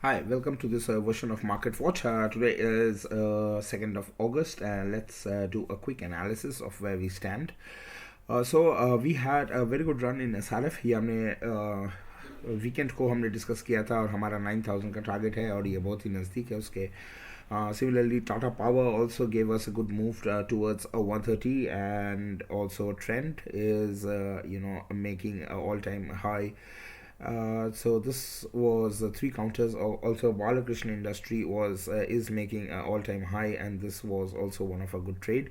Hi, welcome to this version of Market Watch. Today is 2nd of August, and let's do a quick analysis of where we stand. We had a very good run in SRF. ये हमने weekend को हमने discuss किया था और हमारा 9,000 का target है और ये बहुत ही नज़दीक है उसके. Similarly, Tata Power also gave us a good move towards a 130, and also Trend is making an all-time high. So this was three counters. Also, Balakrishna Industry was is making an all-time high, and this was also one of a good trade.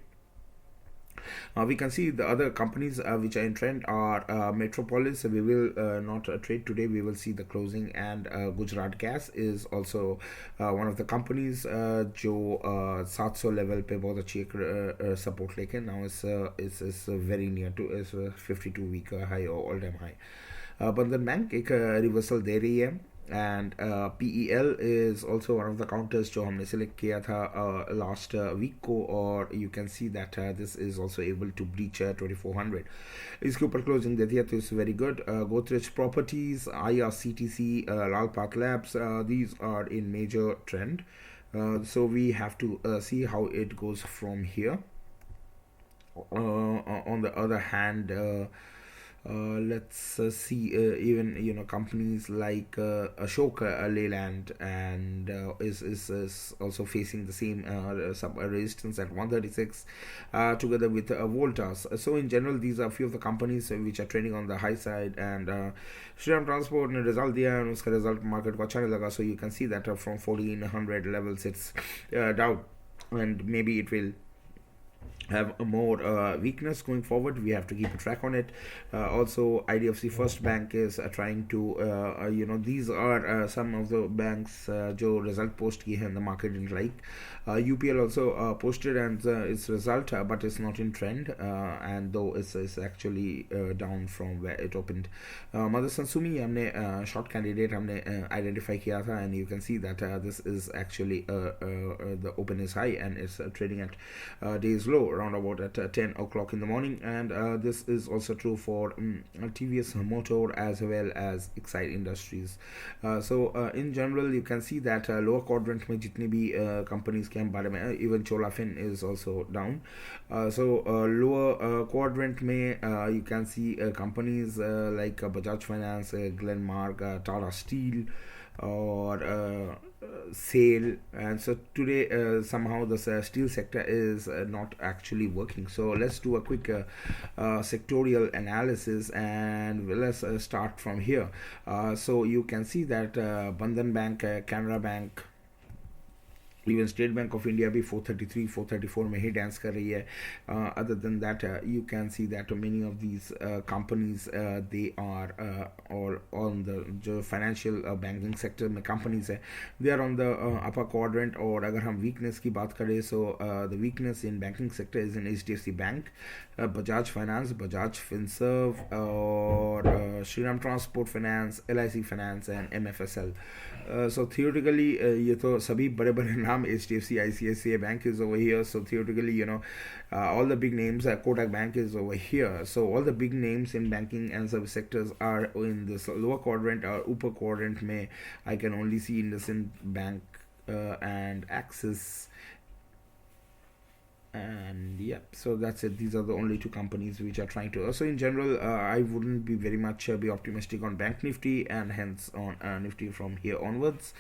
We can see the other companies which are in trend are Metropolis. We will not trade today. We will see the closing, and Gujarat Gas is also one of the companies जो 700 level पे बहुत अच्छी एक support लेके now is very near to is 52 week high or all time high. Bandhan Bank एक reversal दे रही है, and PEL is also one of the counters जो हमने select किया था last week को, और you can see that this is also able to breach 2400. इसके ऊपर closing देती है तो it's very good. Godrej Properties, IRCTC, Lal Path Labs, these are in major trend. So we have to see how it goes from here. On the other hand, let's see even companies like Ashoka Leyland and is also facing the same sub resistance at 136 together with Voltas. So in general, these are a few of the companies which are trading on the high side, and Shriram Transport ने result दिया है, उसका result market को अच्छा नहीं लगा, so you can see that from 1400 levels it's down, and maybe it will have a more weakness going forward. We have to keep a track on it. Also, IDFC First Bank is trying to these are some of the banks जो result post की है and the market didn't like. UPL also posted and its result, but it's not in trend, and though it's actually down from where it opened. Motherson Sumi हमने short candidate हमने identify किया था, and you can see that this is actually the open is high and it's trading at days low around about at 10 o'clock in the morning, and this is also true for TVS Motor as well as Exide Industries. So in general, you can see that lower quadrant में जितनी भी companies के हम बारे में, even Cholafin is also down. So lower quadrant में you can see companies like Bajaj Finance, Glenmark, Tata Steel, or sale. And so today somehow the steel sector is not actually working. So let's do a quick sectorial analysis, and let's start from here. So you can see that Bandhan Bank, Canara Bank, even State Bank of India भी 433 434 में ही dance कर रही है. Other than that, you can see that many of these companies they are all on the जो financial banking sector में companies है, they are on the upper quadrant. और अगर हम weakness की बात करें, so the weakness in banking sector is in HDFC Bank, Bajaj Finance, Bajaj Finserv, और Shriram Transport Finance, LIC Finance, and MFSL. So theoretically ये तो सभी बड़े बड़े नाम, HDFC, ICICI Bank is over here. So theoretically, all the big names, Kotak Bank is over here. So all the big names in banking and service sectors are in this lower quadrant or upper quadrant. May I can only see IndusInd Bank and Axis. And yeah, so that's it. These are the only two companies which are trying to. So in general, I wouldn't be very much be optimistic on Bank Nifty, and hence on Nifty from here onwards.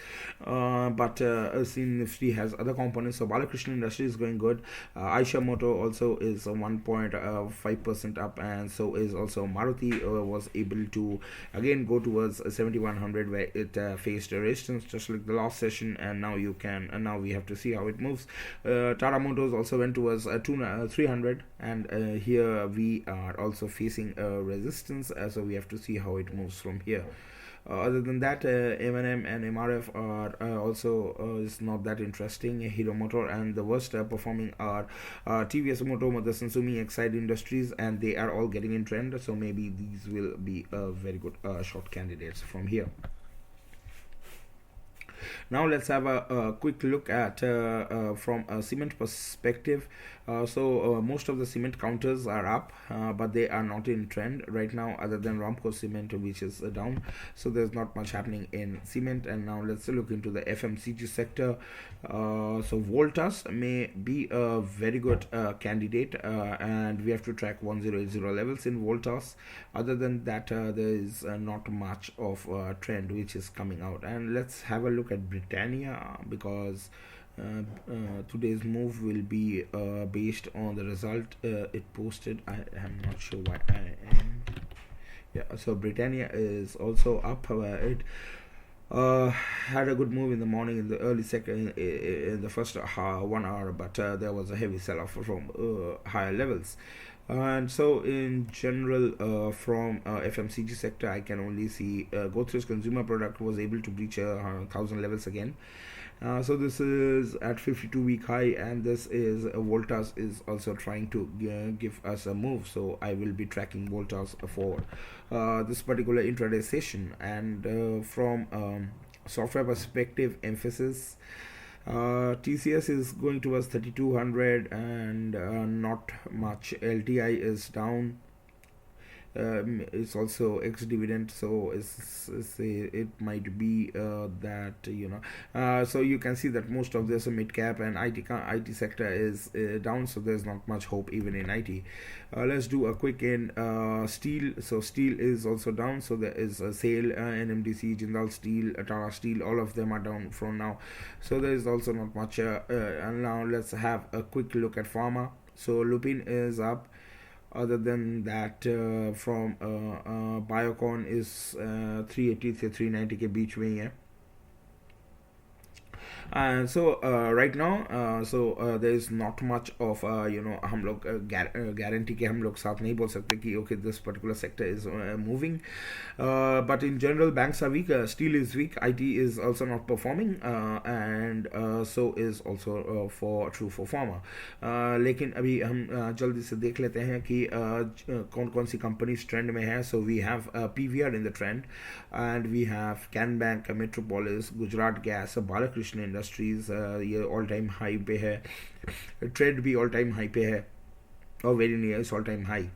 But since Nifty has other components, so Balakrishna Industry is going good. Aisha Moto also is 1.5% up, and so is also Maruti was able to again go towards 7100 where it faced a resistance just like the last session, and now now we have to see how it moves. Tata Motors also went towards 300, and here we are also facing a resistance, so we have to see how it moves from here. Other than that, M&M and MRF are also is not that interesting. Hero Motor, and the worst performing are TVS Motor, Motherson Sumi, Exide Industries, and they are all getting in trend. So maybe these will be very good short candidates from here. Now let's have a quick look at from a cement perspective. Most of the cement counters are up, but they are not in trend right now, other than Ramco Cement, which is down. So there's not much happening in cement. And now let's look into the FMCG sector. Voltas may be a very good candidate, and we have to track 1080 levels in Voltas. Other than that, there is not much of a trend which is coming out. And let's have a look at Britannia, because today's move will be based on the result it posted. I am not sure why I am. Yeah, so Britannia is also up. It had a good move in the morning, in the early second, in the first 1 hour, but there was a heavy sell-off from higher levels. And so in general, from FMCG sector, I can only see Godrej Consumer Product was able to breach 1,000 levels again. So this is at 52-week high, and this is Voltas is also trying to give us a move. So I will be tracking Voltas for this particular intraday session. And from software perspective, Emphasis, TCS is going towards 3200, and not much. LTI is down. It's also ex-dividend, so it might be that so you can see that most of this mid cap and IT sector is down, so there's not much hope even in IT. Let's do a quick in steel. So steel is also down, so there is a sale. NMDC, Jindal Steel, Tata Steel, all of them are down from now, so there is also not much. And now let's have a quick look at pharma. So Lupin is up. Other than that, from Biocon is 380 से 390 के बीच में ही है. Right now there is not much of हम लोग guarantee के हम लोग साथ नहीं बोल सकते कि okay, this particular sector is moving, but in general banks are weak, steel is weak, IT is also not performing, and so is also true for pharma. लेकिन अभी हम जल्दी से देख लेते हैं कि कौन कौन सी कंपनीज ट्रेंड में है. So we have PVR in the trend, and we have Can Bank, Metropolis, Gujarat Gas, Balakrishna industries ये ऑल टाइम हाई पे है. ट्रेड भी ऑल टाइम हाई पे है और very near all time high.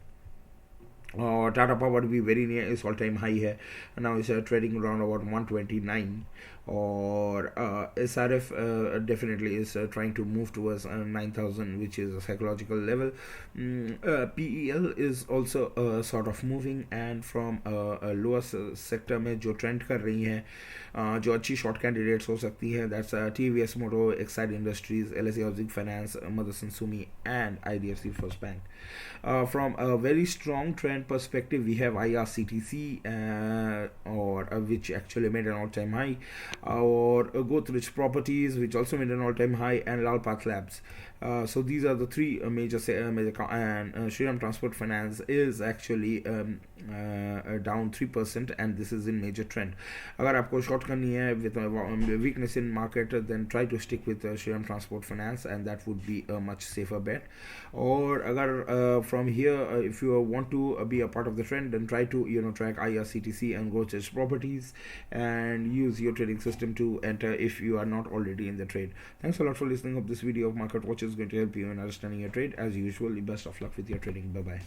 और टाटा पावर भी वेरी नियर इस ऑल टाइम हाई है. Now is trading around about 129. or SRF definitely is trying to move towards 9,000, which is a psychological level. PEL is also sort of moving, and from a lower sector में जो trend कर रही हैं जो अच्छी short candidates हो सकती है, that's TVS Motor, Exide Industries, LSE Housing Finance, Motherson Sumi, and IDFC First Bank. From a very strong trend perspective, we have IRCTC, which actually made an all-time high, or Godrej Properties, which also made an all-time high, and Lalpath Labs. So these are the three major and Shriram Transport Finance is actually down 3%, and this is in major trend. अगर आपको short करनी है with weakness in market, then try to stick with Shriram Transport Finance, and that would be a much safer bet. Or अगर from here, if you want to be a part of the trend, then try to track IRCTC and Godrej Properties, and use your trading system to enter if you are not already in the trade. Thanks a lot for listening. Hope this video of Market Watch is going to help you in understanding your trade. As usual, best of luck with your trading. Bye bye.